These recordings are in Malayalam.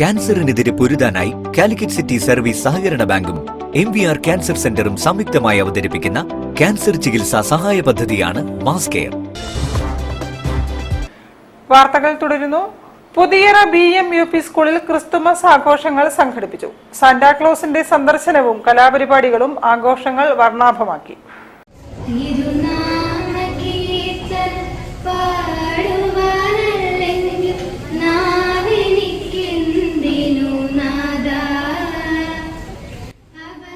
ക്യാൻസറിനെതിരെ പൊരുതാനായി കാലിക്കറ്റ് സിറ്റി സർവീസ് സഹകരണ ബാങ്കും MVR ക്യാൻസർ സെന്ററും സംയുക്തമായി അവതരിപ്പിക്കുന്ന ക്യാൻസർ ചികിത്സാ സഹായ പദ്ധതിയാണ് മാസ് കെയർ. വാർത്തകൾ തുടരുന്നു. പുതിയറ BM-UP സ്കൂളിൽ ക്രിസ്തുമസ് ആഘോഷങ്ങൾ സംഘടിപ്പിച്ചു. സാന്റാക്ലോസിന്റെ സന്ദർശനവും കലാപരിപാടികളും ആഘോഷങ്ങൾ വർണ്ണാഭമാക്കി.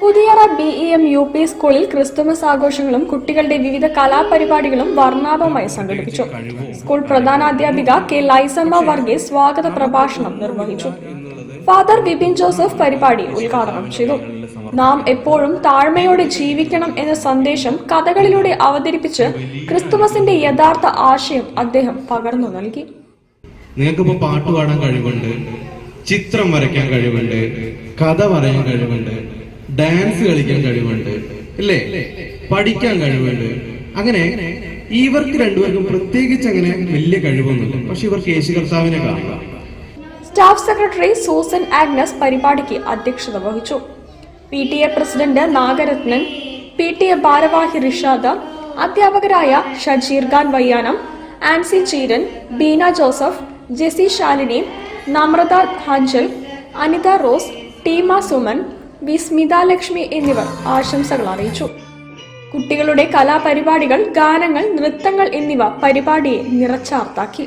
പുതിയറ BM-UP സ്കൂളിൽ ക്രിസ്തുമസ് ആഘോഷങ്ങളും കുട്ടികളുടെ വിവിധ കലാപരിപാടികളും വർണ്ണാഭമായി സംഘടിപ്പിച്ചു. സ്കൂൾ പ്രധാനാധ്യാപിക K. ലൈസമ്മ വർഗീസ് സ്വാഗത പ്രഭാഷണം നിർവഹിച്ചു. ഫാദർ വിപിൻ ജോസഫ് പരിപാടി ഉദ്ഘാടനം ചെയ്തു. നാം എപ്പോഴും താഴ്മയോടെ ജീവിക്കണം എന്ന സന്ദേശം കഥകളിലൂടെ അവതരിപ്പിച്ച് ക്രിസ്തുമസിന്റെ യഥാർത്ഥ ആശയം അദ്ദേഹം പകർന്നു നൽകി. നിങ്ങൾക്കിപ്പോ പാട്ട് പാടാൻ കഴിവുണ്ട്, ചിത്രം വരയ്ക്കാൻ കഴിവുണ്ട്, കഥ പറയാൻ കഴിവുണ്ട്, ഡാൻസ് കളിക്കാൻ കഴിവുണ്ട്, അല്ലേ? പഠിക്കാൻ കഴിവുണ്ട്. അങ്ങനെ ഇവർക്ക് രണ്ടുപേർക്കും പ്രത്യേകിച്ച് അങ്ങനെ വലിയ കഴിവൊന്നുമില്ല. പക്ഷെ ഇവർക്ക് യേശു കർത്താവിനെ കാണുക. സ്റ്റാഫ് സെക്രട്ടറി സൂസൻ ആഗ്നസ് പരിപാടിക്ക് അധ്യക്ഷത വഹിച്ചു. PTA പ്രസിഡന്റ് നാഗരത്നൻ, PTA ഭാരവാഹി റിഷാദ, അധ്യാപകരായ ഷജീർ ഖാൻ വയ്യാനം, ആൻസി ചീരൻ, ബീന ജോസഫ്, ജെസി ശാലിനി, നമ്രത ഹാഞ്ചൽ, അനിത റോസ്, ടീമ സുമൻ, വി സ്മിത ലക്ഷ്മി എന്നിവർ ആശംസകൾ അറിയിച്ചു. കുട്ടികളുടെ കലാപരിപാടികൾ, ഗാനങ്ങൾ, നൃത്തങ്ങൾ എന്നിവ പരിപാടിയെ നിറച്ചാർത്താക്കി.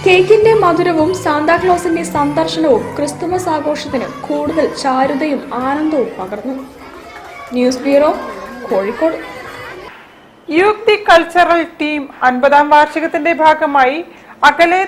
കേക്കിന്റെ മധുരവും സാന്താക്ലോസിന്റെ സന്ദർശനവും ക്രിസ്തുമസ് ആഘോഷത്തിന് കൂടുതൽ ചാരുതയും ആനന്ദവും പകർന്നു. News bureau, Kozhikode. Youth cultural team 50ാം വാർഷികത്തിന്റെ ഭാഗമായി അകലെ